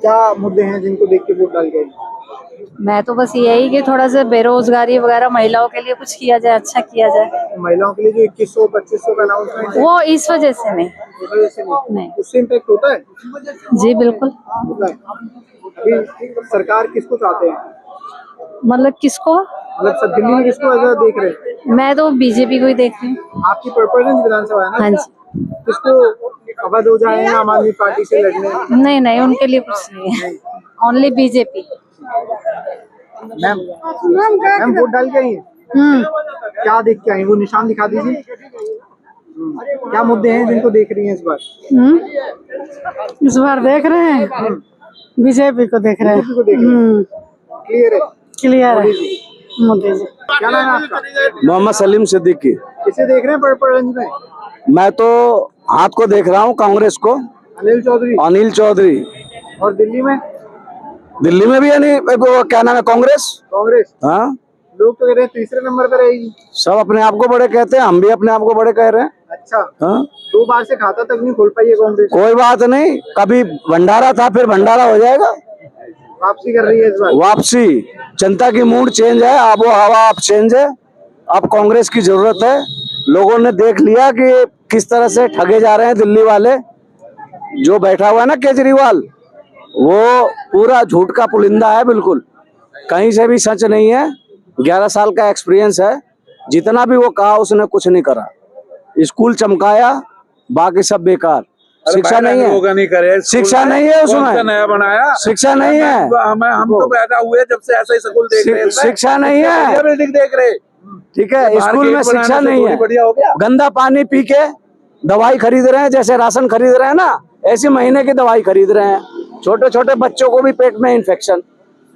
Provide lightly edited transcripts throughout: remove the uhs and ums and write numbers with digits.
क्या मुद्दे हैं जिनको देख के वोट डाल के? मैं तो बस यही कि थोड़ा सा बेरोजगारी वगैरह महिलाओं के लिए कुछ किया जाए, अच्छा किया जाए। महिलाओं के लिए जो 2100-2500 का अनाउंसमेंट है, वो इस वजह से नहीं। उस वजह से नहीं। उससे इम्पैक्ट होता है? जी बिल्कुल। होता है। अभी सरकार किसको चाहते हैं? मतलब किसको? मतलब सब दिल्ली में किसको ऐसा देख रहे हैं? मैं तो बीजेपी को ही देख रही हूँ। आपकी परपरगंज विधानसभा है ना? हाँ जी। किसको अवध हो जाए आम आदमी पार्टी से लड़ने? नहीं नहीं, उनके लिए कुछ नहीं है, ओनली बीजेपी। मैम वोट डाल के आई हैं? क्या देख के आई? वो निशान दिखा दीजिए। क्या मुद्दे हैं जिनको देख रही हैं इस बार? इस बार देख रहे हैं बीजेपी को देख रहे हैं। बीजेपी को देख रहे हैं। क्लियर है? क्लियर है मोदी जी। क्या नाम है आपका? मोहम्मद सलीम सिद्दीकी। किसे देख रहे हैं परपरगंज में? मैं तो हाथ को देख रहा हूँ, कांग्रेस को, अनिल चौधरी। अनिल चौधरी। और दिल्ली में? दिल्ली में भी यानी वो क्या नाम है, कांग्रेस। कांग्रेस। हाँ, लोग तो कह रहे हैं तीसरे नंबर पे रहेगी। सब अपने आप को बड़े कहते हैं, हम भी अपने आप को बड़े कह रहे हैं। अच्छा। हाँ, 2 बार से खाता तक नहीं खोल पाई है कांग्रेस। कोई बात नहीं, कभी भंडारा था फिर भंडारा हो जाएगा। वापसी कर रही है इस बार। वापसी, जनता की मूड चेंज है, आबो हवा अब चेंज है। अब कांग्रेस की जरूरत है। लोगों ने देख लिया कि किस तरह से ठगे जा रहे हैं दिल्ली वाले। जो बैठा हुआ है ना केजरीवाल, वो पूरा झूठ का पुलिंदा है, बिल्कुल कहीं से भी सच नहीं है। 11 साल का एक्सपीरियंस है, जितना भी वो कहा उसने कुछ नहीं करा। स्कूल चमकाया, बाकी सब बेकार। शिक्षा नहीं है, नहीं करे, शिक्षा नहीं है उसमें, नया बनाया शिक्षा नहीं है। हम तो पैदा हुए जब से ऐसा ही स्कूल देख रहे हैं। शिक्षा नहीं है, बिल्डिंग देख रहे, ठीक है, स्कूल में शिक्षा नहीं है। बढ़िया हो गया। गंदा पानी पी के दवाई खरीद रहे हैं, जैसे राशन खरीद रहे हैं ना, ऐसी महीने की दवाई खरीद रहे हैं। छोटे छोटे बच्चों को भी पेट में इन्फेक्शन,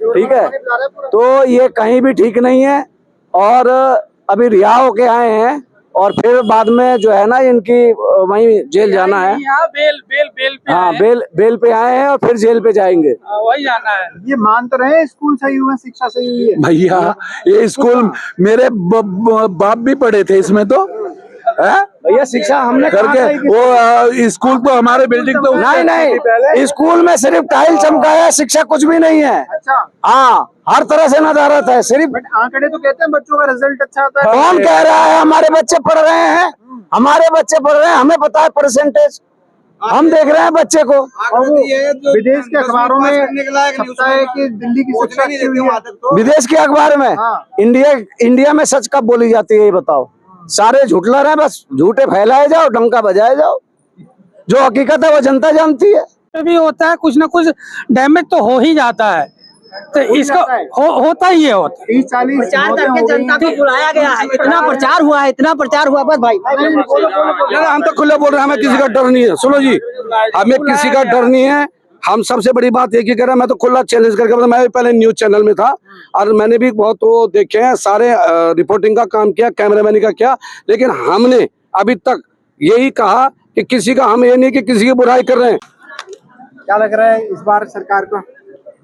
ठीक है। तो ये कहीं भी ठीक नहीं है। और अभी रिहा होके आए हैं और फिर बाद में जो है ना इनकी वहीं जेल जाना है। बेल पे हाँ, बेल पे आए हैं और फिर जेल पे जाएंगे। वही जाना है। ये मान तो रहे स्कूल सही हुआ, शिक्षा सही हुई है भैया, ये स्कूल मेरे बाप भी पढ़े थे इसमें तो है? भैया शिक्षा हमने करके वो स्कूल तो हमारे बिल्डिंग तो नहीं, स्कूल में सिर्फ टाइल चमकाया, शिक्षा कुछ भी नहीं है। अच्छा। हाँ, हर तरह से नदारत है सिर्फ। बट आंकड़े तो कहते हैं बच्चों का रिजल्ट अच्छा आता है। कौन कह रहा है? हमारे बच्चे पढ़ रहे हैं, हमारे बच्चे पढ़ रहे हैं, हमें पता है परसेंटेज, हम देख रहे हैं बच्चे को। और वो विदेश के अखबारों में छपता है कि दिल्ली की शिक्षा अच्छी हुई है। विदेश के अखबार में हाँ। इंडिया में सच कब बोली जाती है ये बताओ? सारे झूठला रहे, बस झूठे फैलाए जाओ, डंका बजाए जाओ। जो हकीकत है वो जनता जानती है। भी होता है, कुछ ना कुछ डैमेज तो हो ही जाता है, तो इसका होता ही है। 30-40 प्रचार करके जनता को बुलाया गया है, इतना प्रचार हुआ है, इतना प्रचार हुआ। बस भाई हम तो खुले बोल रहे हैं, हमें किसी का डर नहीं है। सुनो जी, हमें किसी का डर नहीं है। हम सबसे बड़ी बात एक ही कह रहे हैं, मैं तो खुला चैलेंज करके, मतलब मैं भी पहले न्यूज चैनल में था और मैंने भी बहुत वो देखे हैं, सारे रिपोर्टिंग का काम किया, कैमरामैन का किया, लेकिन हमने अभी तक यही कहा कि किसी का, हम ये नहीं कि किसी की बुराई कर रहे हैं। क्या लग रहा है इस बार सरकार का?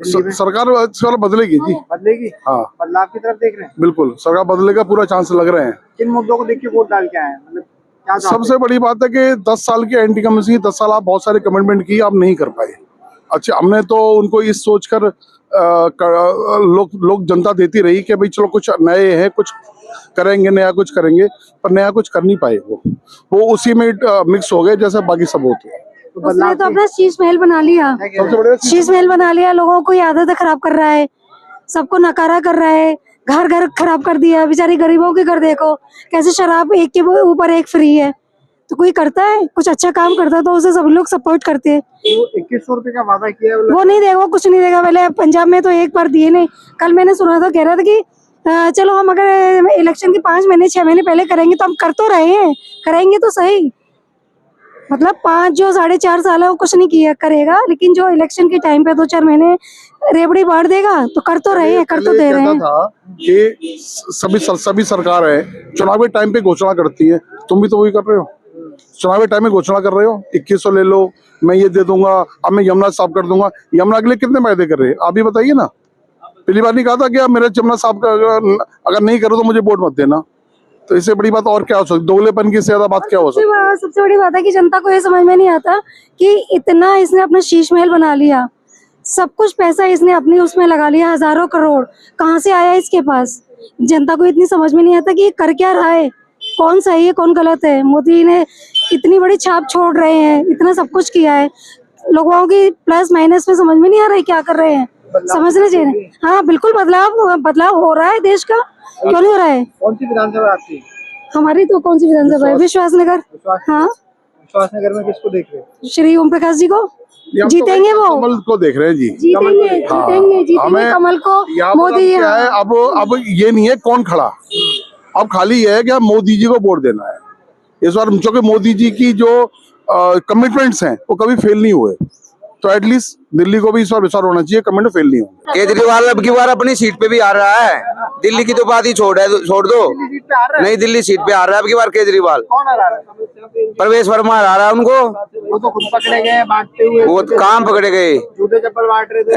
सरकार बदलेगी जी, बदलेगी। हाँ, बदलाव की तरफ देख रहे हैं। बिल्कुल सरकार बदले का पूरा चांस लग रहे हैं। किन मुद्दों को देख के वोट डाल के आए हैं? मतलब क्या सबसे बड़ी बात है कि 10 साल की एंटी कमिटी, 10 साल आप बहुत सारे कमिटमेंट की, आप नहीं कर पाए। अच्छा, हमने तो उनको इस सोचकर लोग जनता देती रही कि भाई चलो कुछ नए हैं, कुछ करेंगे, नया कुछ करेंगे, पर नया कुछ कर नहीं पाए। वो उसी में मिक्स हो गए जैसे बाकी सब होते हैं। उसने तो अपना शीश महल बना लिया, सबसे बड़ा शीश महल बना लिया, लोगों को आदत खराब कर रहा है, सबको नकारा कर रहा है, घर घर खराब कर दिया। बेचारी गरीबों के घर देखो कैसे शराब एक के ऊपर एक फ्री है। तो कोई करता है कुछ अच्छा काम करता है तो उसे सब लोग सपोर्ट करते हैं। 2100 रुपए का वादा किया है वो नहीं देगा, वो कुछ नहीं देगा। पहले पंजाब में तो एक बार दिए नहीं। कल मैंने सुना था, कह रहा था कि चलो हम अगर इलेक्शन के 5 महीने 6 महीने पहले करेंगे, तो हम कर तो रहे हैं, करेंगे तो सही। मतलब 4.5 साल है वो कुछ नहीं किया, करेगा, लेकिन जो इलेक्शन के टाइम पे 2-4 महीने रेबड़ी बांट देगा तो कर तो रहे हैं, कर तो दे रहे हैं। था कि सभी सरकार है चुनावी टाइम पे घोषणा करती है, तुम भी तो वही कर रहे हो। चुनावी टाइम में घोषणा कर रहे हो, 2100 ले लो, मैं ये दे दूंगा, अब मैं यमुना साफ कर दूंगा। यमुना के लिए कितने वायदे कर रहे हैं आप भी बताइए ना। पहली बार नहीं कहा था कि आप मेरा यमुना साफ अगर नहीं करो तो मुझे वोट मत देना। तो इससे बड़ी बात और क्या हो सकती? दोगलेपन की ज्यादा बात क्या हो सकती है? सबसे बड़ी बात है कि जनता को ये समझ में नहीं आता कि इतना इसने अपना शीश महल बना लिया, सब कुछ पैसा इसने अपनी उसमें लगा लिया, हजारों करोड़ कहाँ से आया इसके पास। जनता को इतनी समझ में नहीं आता कि ये कर क्या रहा है, कौन सही है कौन गलत है। मोदी ने इतनी बड़ी छाप छोड़ रहे हैं, इतना सब कुछ किया है, लोगों की प्लस माइनस में समझ में नहीं आ रहा है क्या कर रहे हैं, समझना चाहिए। हाँ बिल्कुल बदलाव हो रहा है देश का, क्यों नहीं हो रहा है। कौन सी विधानसभा आपकी? हमारी तो कौन सी विधानसभा है? विश्वासनगर। हाँ विश्वासनगर में किसको देख रहे हैं? श्री ओम प्रकाश जी को। जीतेंगे वो, कमल को देख रहे हैं जी। जीतेंगे हमें कमल को। मोदी क्या है, अब ये नहीं है कौन खड़ा, अब खाली ये है कि हम मोदी जी को वोट देना है इस बार, क्योंकि मोदी जी की जो कमिटमेंट्स हैं वो कभी फेल नहीं हुए, तो एटलीस्ट दिल्ली को भी इस बार विश्वास होना चाहिए, कमिटमेंट फेल नहीं होंगे। केजरीवाल अब की बार अपनी सीट पे भी आ रहा है, दिल्ली की तो बात ही छोड़ दो, नहीं दिल्ली सीट पे आ रहा है अब की बार केजरीवाल। कौन आ रहा है? प्रवेश वर्मा आ रहा है उनको। वो तो खुद पकड़े गए बांटते हुए, वो काम पकड़े गए, जूते चप्पल बांट रहे थे।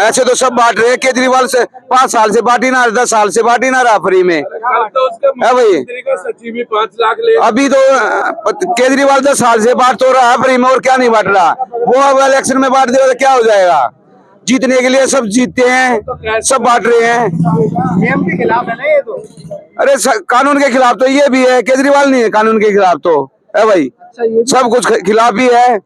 ऐसे तो सब बांट रहे हैं। केजरीवाल से 5 साल से बांटी ना, 10 साल से बांटी ना रहा फ्री में है भाई। अभी तो केजरीवाल 10 साल से बांट तो रहा है फ्री में, और क्या नहीं बांट रहा। वो अब इलेक्शन में बांट देगा तो क्या हो जाएगा। जीतने के लिए सब जीतते हैं, सब बांट रहे हैं। नियम के खिलाफ है ना ये तो। अरे कानून के खिलाफ तो ये भी है, केजरीवाल नहीं है कानून के खिलाफ तो है भाई। सब कुछ खिलाफ भी है।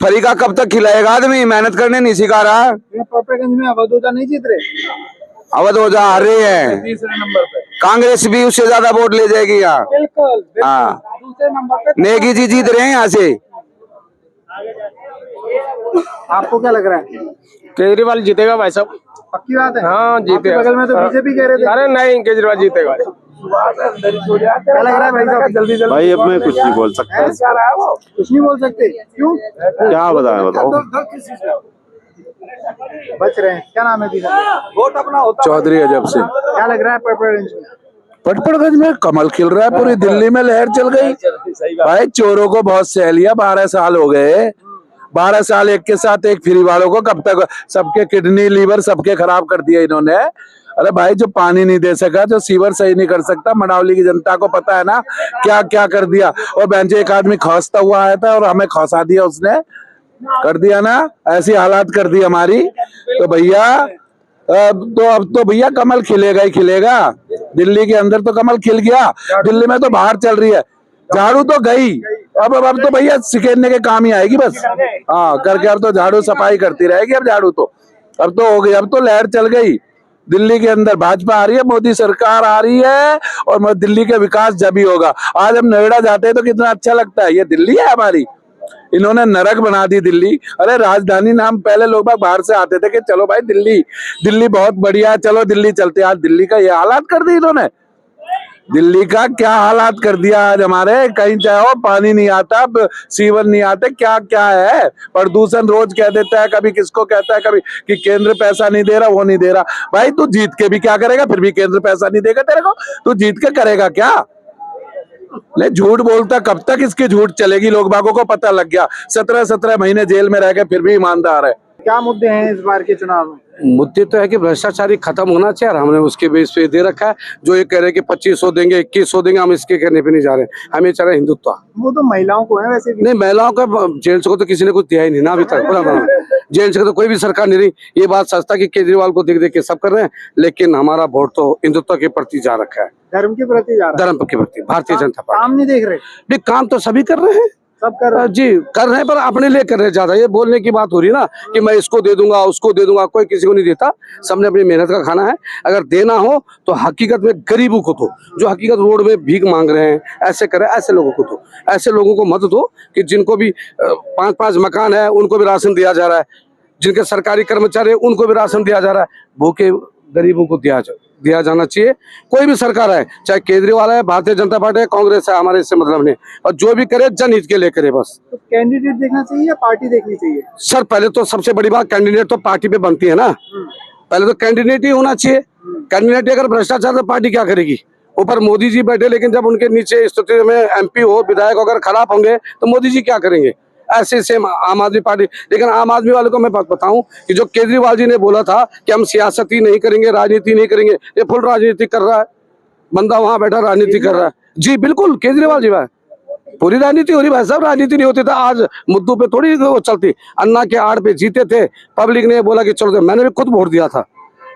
फ्री का कब तक खिलाएगा आदमी, मेहनत करने नहीं सिखा रहा। प्रॉपरगंज में अवध ओझा नहीं जीत रहे, अवध ओझा हार रहे हैं, कांग्रेस भी उससे ज्यादा वोट ले जाएगी यहाँ। हाँ, नेगी जी जीत रहे हैं यहाँ से। आपको क्या लग रहा है? केजरीवाल जीतेगा भाई साहब। पक्की बात है? हाँ जीतेगा। बगल में तो बीजेपी कह रहे थे। अरे नहीं, केजरीवाल जीतेगा। क्या लग रहा है भाई साहब? जल्दी भाई अब मैं कुछ नहीं बोल सकता। कुछ नहीं बोल सकते, क्यों? क्या बताओ। बच रहे हैं। क्या नाम है भैया? वोट अपना होता चौधरी अजब से। क्या लग रहा है पटपड़गंज में? पटपड़गंज में कमल खिल रहा है, पूरी दिल्ली में लहर चल गई भाई। चोरों को बहुत सह लिया, 12 साल हो गए। 12 साल एक के साथ एक फ्री वालों को, कब तक सबके किडनी लीवर सबके खराब कर दिया इन्होंने। अरे भाई जो पानी नहीं दे सका, जो सीवर सही नहीं कर सकता, मनावली की जनता को पता है ना क्या क्या कर दिया। और बेंचे एक आदमी खौसता हुआ आया था और हमें खौसा दिया उसने, कर दिया ना, ऐसी हालात कर दी हमारी। तो भैया अब तो भैया कमल खिलेगा ही खिलेगा। दिल्ली के अंदर तो कमल खिल गया, दिल्ली में तो बाहर चल रही है। झाड़ू तो गई, अब तो भैया सिकेरने के काम ही आएगी बस। हाँ करके अब तो झाड़ू सफाई करती रहेगी। अब झाड़ू तो अब तो हो गई, अब तो लहर चल गई। दिल्ली के अंदर भाजपा आ रही है, मोदी सरकार आ रही है, और दिल्ली का विकास जब ही होगा। आज हम नोएडा जाते हैं तो कितना अच्छा लगता है, ये दिल्ली है हमारी। इन्होंने नरक बना दी दिल्ली। अरे राजधानी नाम, पहले लोग बाहर से आते थे कि चलो भाई दिल्ली बहुत बढ़िया, चलो दिल्ली चलते। आज दिल्ली का ये हालात कर दी इन्होंने। दिल्ली का क्या हालात कर दिया आज हमारे। कहीं जाओ पानी नहीं आता, सीवर नहीं आते, क्या क्या है। प्रदूषण रोज कह देता है, कभी किसको कहता है, कभी कि केंद्र पैसा नहीं दे रहा, वो नहीं दे रहा। भाई तू जीत के भी क्या करेगा, फिर भी केंद्र पैसा नहीं देगा तेरे को, तू जीत के करेगा क्या। नहीं झूठ बोलता कब तक, इसकी झूठ चलेगी। लोग बागों को पता लग गया, 17 महीने जेल में रह गए फिर भी ईमानदार है। क्या मुद्दे हैं इस बार के चुनाव में? मुद्दे तो है कि भ्रष्टाचारी खत्म होना चाहिए, और हमने उसके बेस पे दे रखा है। जो ये कह रहे हैं कि 2500 देंगे, 2100 देंगे, हम इसके कहने पे नहीं जा रहे। हमें चाह रहे हिंदुत्व। वो तो महिलाओं को है वैसे भी। नहीं, महिलाओं का जेल से को तो किसी ने कुछ दिया ही नहीं ना अभी तक। पूरा जेल से तो कोई भी सरकार नहीं रही। ये बात सच था कि केजरीवाल को देख देख के सब कर रहे हैं, लेकिन हमारा वोट तो हिंदुत्व के प्रति जा रखा है, धर्म के प्रति जा रहा है। धर्म के प्रति। भारतीय जनता पार्टी काम नहीं देख रहे? नहीं, काम तो सभी कर रहे हैं, सब कर रहे हैं। जी कर रहे हैं, पर अपने लिए कर रहे हैं ज्यादा। ये बोलने की बात हो रही है ना कि मैं इसको दे दूंगा उसको दे दूंगा, कोई किसी को नहीं देता। सबने अपनी मेहनत का खाना है। अगर देना हो तो हकीकत में गरीबों को दो, जो हकीकत रोड में भीख मांग रहे हैं, ऐसे करें, ऐसे लोगों को दो। ऐसे लोगों को मत दो कि जिनको भी 5-5 मकान है उनको भी राशन दिया जा रहा है, जिनके सरकारी कर्मचारी है उनको भी राशन दिया जा रहा है। भूखे गरीबों को दिया जाना चाहिए। कोई भी सरकार है, चाहे केजरीवाल है, भारतीय जनता पार्टी है, कांग्रेस है, हमारे इससे मतलब नहीं। और जो भी करे जनहित के लिए करे बस। तो कैंडिडेट देखना चाहिए या पार्टी देखनी चाहिए? सर पहले तो सबसे बड़ी बात, कैंडिडेट तो पार्टी पे बनती है ना। पहले तो कैंडिडेट ही होना चाहिए। कैंडिडेट अगर भ्रष्टाचार, तो पार्टी क्या करेगी। ऊपर मोदी जी बैठे, लेकिन जब उनके नीचे स्थिति में MP हो, विधायक अगर खराब होंगे तो मोदी जी क्या करेंगे। ऐसे सेम आम आदमी पार्टी। लेकिन आम आदमी वालों को मैं बताऊं कि जो केजरीवाल जी ने बोला था कि हम सियासत ही नहीं करेंगे, राजनीति नहीं करेंगे, ये फुल राजनीति कर रहा है। बंदा वहां बैठा राजनीति कर रहा है। जी बिल्कुल, केजरीवाल जी भाई पूरी राजनीति हो रही भाई साहब। राजनीति नहीं होती तो आज मुद्दों पे थोड़ी वो चलती। अन्ना के आड़ पे जीते थे, पब्लिक ने बोला कि चलो, मैंने भी खुद वोट दिया था,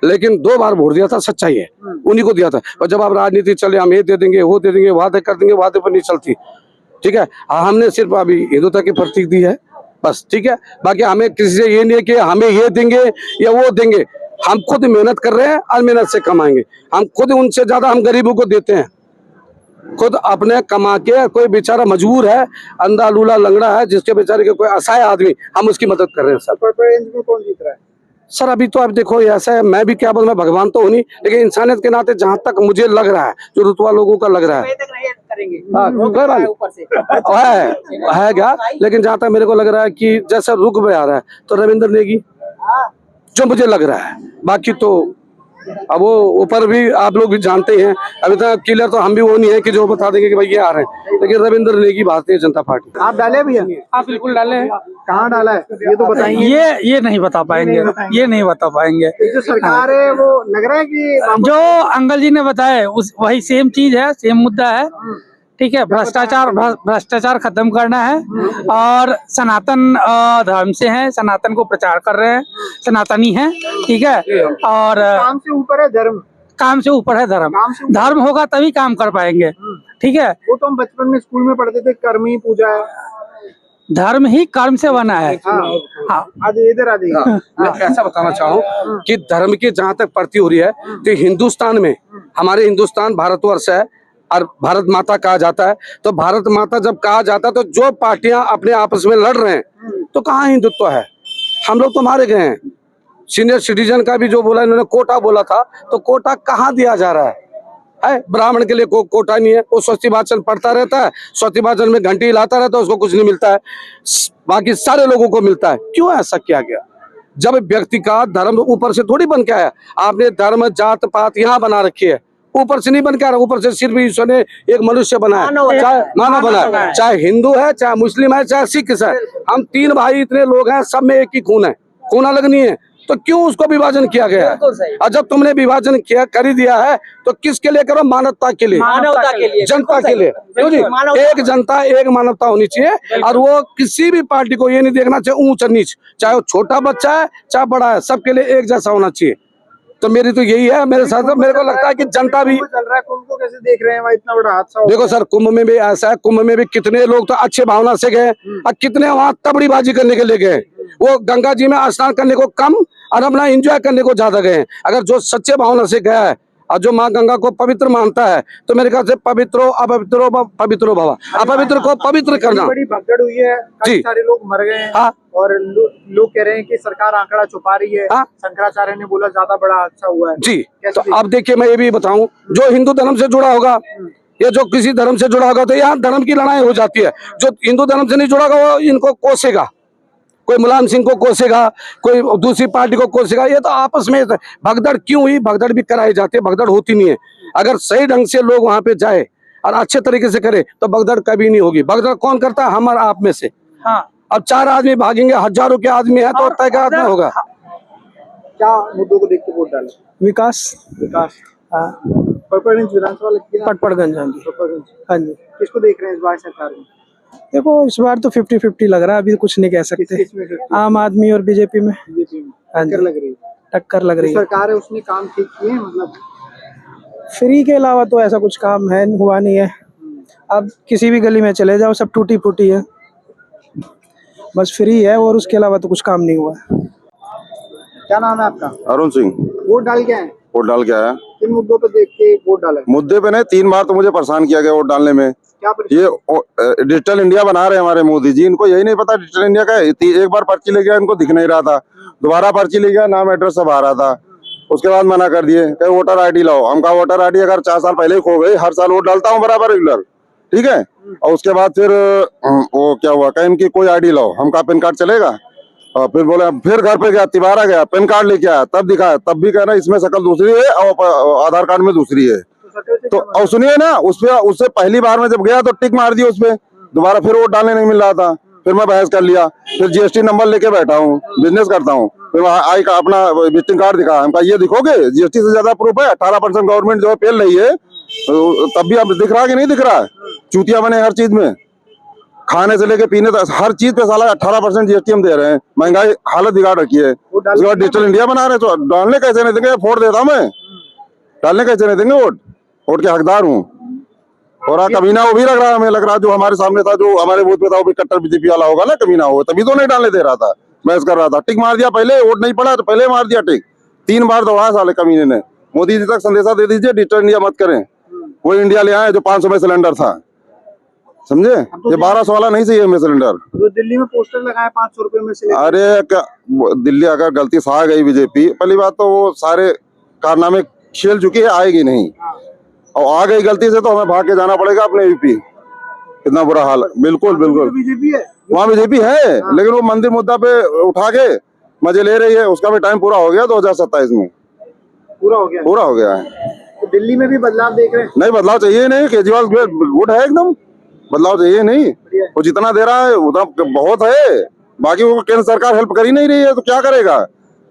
लेकिन 2 बार वोट दिया था, सच्चाई है, उन्हीं को दिया था। और जब आप राजनीति चले, हम ये दे देंगे, वो दे देंगे, वादे कर देंगे, वादे पर नहीं चलती। ठीक है, हमने सिर्फ अभी हिंदुत्व की प्रतीक दी है बस। ठीक है, बाकी हमें किसी से ये नहीं है कि हमें ये देंगे या वो देंगे। हम खुद मेहनत कर रहे हैं और मेहनत से कमाएंगे। हम खुद उनसे ज्यादा हम गरीबों को देते हैं, खुद अपने कमा के। कोई बेचारा मजबूर है, अंधा लूला लंगड़ा है, जिसके बेचारे के कोई असहाय आदमी, हम उसकी मदद कर रहे हैं सर। रेंज में कौन जीत रहा है? सर अभी तो आप देखो ऐसा है, मैं भी क्या बोलूं, मैं भगवान तो हूं नहीं, लेकिन इंसानियत के नाते जहां तक मुझे लग रहा है, जो रुतबा लोगों का लग रहा है, है क्या, लेकिन जहां तक मेरे को लग रहा है कि जैसा रुख में आ रहा है तो रविंद्र नेगी, जो मुझे लग रहा है। बाकी तो अब वो ऊपर भी आप लोग भी जानते हैं, अभी तक क्लियर तो हम भी वो नहीं है कि जो बता देंगे कि भाई ये आ रहे हैं, लेकिन रविंद्र नेगी, भारतीय जनता पार्टी। आप डाले भैया? आप बिल्कुल डाले हैं। कहाँ डाला है ये तो बताइए। ये नहीं बता पाएंगे, ये नहीं बता पाएंगे। ये जो सरकार है वो लग रहा है कि जो अंकल जी ने बताया उस वही सेम चीज है, सेम मुद्दा है। ठीक है, भ्रष्टाचार खत्म करना है और सनातन धर्म से हैं, सनातन को प्रचार कर रहे हैं, सनातनी हैं। ठीक है, और काम से ऊपर है धर्म, काम से ऊपर है धर्म। काम से ऊपर। धर्म होगा तभी काम कर पाएंगे। ठीक है, वो तो हम बचपन में स्कूल में पढ़ते थे, कर्म ही पूजा है। धर्म ही कर्म से बना है। हाँ, आज इधर आ जाइए। मैं ऐसा बताना चाहूँ कि धर्म की जहाँ तक प्रति हो रही है, तो हिंदुस्तान में, हमारे हिंदुस्तान भारतवर्ष है और भारत माता कहा जाता है। तो भारत माता जब कहा जाता है तो जो पार्टियां अपने आपस में लड़ रहे हैं तो कहाँ हिंदुत्व है? हम लोग तो मारे गए हैं। सीनियर सिटीजन का भी जो बोला इन्होंने, कोटा बोला था, तो कोटा कहाँ दिया जा रहा है? ब्राह्मण के लिए कोटा नहीं है। वो स्वस्ति वाचन पढ़ता रहता है, स्वस्ति वाचन में घंटी हिलाता रहता है, उसको कुछ नहीं मिलता है, बाकी सारे लोगों को मिलता है। क्यों ऐसा किया गया? जब व्यक्ति का धर्म ऊपर से थोड़ी बन के आया। आपने धर्म जात पात यहाँ बना रखी है, ऊपर से नहीं बन के आ रहा। ऊपर से सिर्फ ईश्वर ने एक मनुष्य बनाया, चाहे मानव बनाया, चाहे हिंदू है, चाहे मुस्लिम है, चाहे सिख है। हम 3 भाई इतने लोग हैं, सब में एक ही खून है, खून अलग नहीं है। तो क्यों उसको विभाजन किया गया है? और जब तुमने विभाजन किया कर ही दिया है तो किसके लिए करो? मानवता के लिए, मानवता के लिए, जनता के लिए। क्यों जी? एक जनता, एक मानवता होनी चाहिए। और वो किसी भी पार्टी को ये नहीं देखना चाहिए ऊंच निच, चाहे वो छोटा बच्चा है चाहे बड़ा है, सबके लिए एक जैसा होना चाहिए। तो मेरी तो यही है। मेरे साथ मेरे को लगता है कि जनता भी चल रहा है। कुंभ को कैसे देख रहे हैं? वहाँ इतना बड़ा हादसा। देखो सर, कुंभ में भी ऐसा है, कुंभ में भी कितने लोग तो अच्छे भावना से गए और कितने वहाँ तबड़ीबाजी करने के लिए गए। वो गंगा जी में स्नान करने को कम और अपना एंजॉय करने को ज्यादा गए। अगर जो सच्चे भावना से गया है और जो माँ गंगा को पवित्र मानता है तो मेरे ख्याल से पवित्रो अपवित्रो पवित्रो भवा, अपवित्र को पवित्र करना। बड़ी भगदड़ हुई है, काफी सारे लोग मर गए हैं। हाँ। और लोग कह रहे हैं कि सरकार आंकड़ा छुपा रही है। हाँ। शंकराचार्य ने बोला ज्यादा बड़ा हादसा हुआ है जी। कैसे तो अब देखिए, मैं ये भी बताऊं, जो हिंदू धर्म से जुड़ा होगा या जो किसी धर्म से जुड़ा होगा तो यहाँ धर्म की लड़ाई हो जाती है। जो हिंदू धर्म से नहीं जुड़ा होगा वो इनको कोसेगा, कोई मुलायम सिंह को कोसेगा, कोई दूसरी पार्टी को कोसेगा। ये तो आपस में भगदड़ क्यों हुई? भगदड़ भी कराई जाती है, भगदड़ होती नहीं है। अगर सही ढंग से लोग वहां पे जाए और अच्छे तरीके से करे तो भगदड़ कभी नहीं होगी। भगदड़ कौन करता है? हम और आप में से। हाँ। अब 4 आदमी भागेंगे, हजारों के आदमी है तो तय क्या होगा? क्या मुद्दों को देख के वोट डाले? विकास पटपड़गंज विधानसभा लगती है। पटपड़गंज। हाँ जी, हाँ जी। किसको देख रहे हैं इस बार सरकार में? देखो इस बार तो 50-50 लग रहा है, अभी कुछ नहीं कह सकते। आम आदमी और बीजेपी में टक्कर लग रही है। टक्कर लग रही है। सरकार है उसने काम ठीक किए हैं, मतलब फ्री के अलावा तो ऐसा कुछ काम है हुआ नहीं है। अब किसी भी गली में चले जाओ सब टूटी फूटी है, बस फ्री है और उसके अलावा तो कुछ काम नहीं हुआ है। क्या नाम है आपका? अरुण सिंह। वोट डाल के आए? वोट डाल के आया। किन मुद्दों पे देख के वोट डाला? मुद्दे पे नहीं, 3 बार तो मुझे परेशान किया गया वोट डालने में। क्या ये डिजिटल इंडिया बना रहे हैं हमारे मोदी जी, इनको यही नहीं पता डिजिटल इंडिया का है। एक बार पर्ची ले गया, इनको दिख नहीं रहा था, दोबारा पर्ची ले गया, नाम एड्रेस सब आ रहा था, उसके बाद मना कर दिए, कहे वोटर आईडी लाओ। हम कहा वोटर आईडी अगर 4 साल पहले खो गई, हर साल वोट डालता हूँ बराबर रेगुलर, ठीक है। और उसके बाद फिर वो क्या हुआ, कहे इनकी कोई आईडी लाओ। हम कहा पैन कार्ड चलेगा, और फिर बोले, फिर घर पे गया, तिबारा गया, पैन कार्ड लेके आया, तब दिखाया, तब भी कहना इसमें शक्ल दूसरी है और आधार कार्ड में दूसरी है। तो और सुनिए ना, उससे पहली बार में जब गया तो टिक मार दिया उसपे, दोबारा फिर वोट डालने नहीं मिल रहा था। फिर मैं बहस कर लिया, फिर जीएसटी नंबर लेके बैठा हूँ, बिजनेस करता हूँ, फिर आई का अपना विजिटिंग कार्ड दिखा, हम कहा ये दिखोगे, जीएसटी से ज्यादा प्रूफ है, 18% गवर्नमेंट जो है पेल रही है, तब भी अब दिख रहा है कि नहीं दिख रहा है? चूतिया बने हर चीज में। खाने से लेके पीने तक हर चीज पे साला 18% जीएसटी हम दे रहे हैं। महंगाई हालत बिगाड़ रखी है। उसके बाद डिजिटल इंडिया बना रहे हैं, तो डालने कैसे नहीं देंगे? वोट देता मैं, डालने कैसे नहीं देंगे? वोट के हकदार हूँ। और कमीना वो भी लग रहा है, हमें लग रहा है जो हमारे सामने था, जो हमारे बूथ पे था, वो भी कट्टर बीजेपी वाला होगा ना, कमीना हो, तभी तो नहीं डालने दे रहा था, बहस कर रहा था। टिक मार दिया पहले, वोट नहीं पड़ा तो पहले मार दिया टिक। 3 बार दौड़ा साले कमीने ने। मोदी जी तक संदेशा दे दीजिए डिजिटल इंडिया मत करें। वो इंडिया ले आए जो 500 में सिलेंडर था, समझे? ये 1200 वाला नहीं चाहिए हमें सिलेंडर। तो दिल्ली में पोस्टर लगाए 500 रुपए में सिलेंडर। अरे क्या दिल्ली अगर गलती से आ गई बीजेपी, पहली बात तो वो सारे कारनामे खेल चुकी है, आएगी नहीं। और आ गई गलती से तो हमें भाग के जाना पड़ेगा अपने यूपी। कितना बुरा हाल है। बिल्कुल बिल्कुल बीजेपी है, वहाँ बीजेपी है, लेकिन वो मंदिर मुद्दा पे उठा के मजे ले रही है। उसका भी टाइम पूरा हो गया 2027 में, पूरा हो गया। पूरा हो गया है। तो दिल्ली में भी बदलाव देख रहे हैं? नहीं, बदलाव चाहिए नहीं। केजरीवाल गुड है एकदम, बदलाव चाहिए नहीं। वो जितना दे रहा है उतना बहुत है। बाकी वो केंद्र सरकार हेल्प कर ही नहीं रही है, तो क्या करेगा?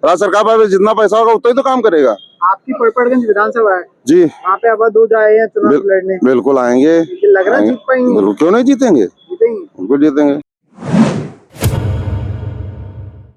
राज्य सरकार पर जितना पैसा होगा उतना ही तो काम करेगा। आपकी पड़पड़गंज विधानसभा है जी, वहाँ पे अवध हो जाए चुनाव लड़ने, बिल्कुल आएंगे। लग रहा है जीत पाएंगे? बिल्कुल, क्यों नहीं जीतेंगे? जीतेंगे। बिल्कुल जीतेंगे।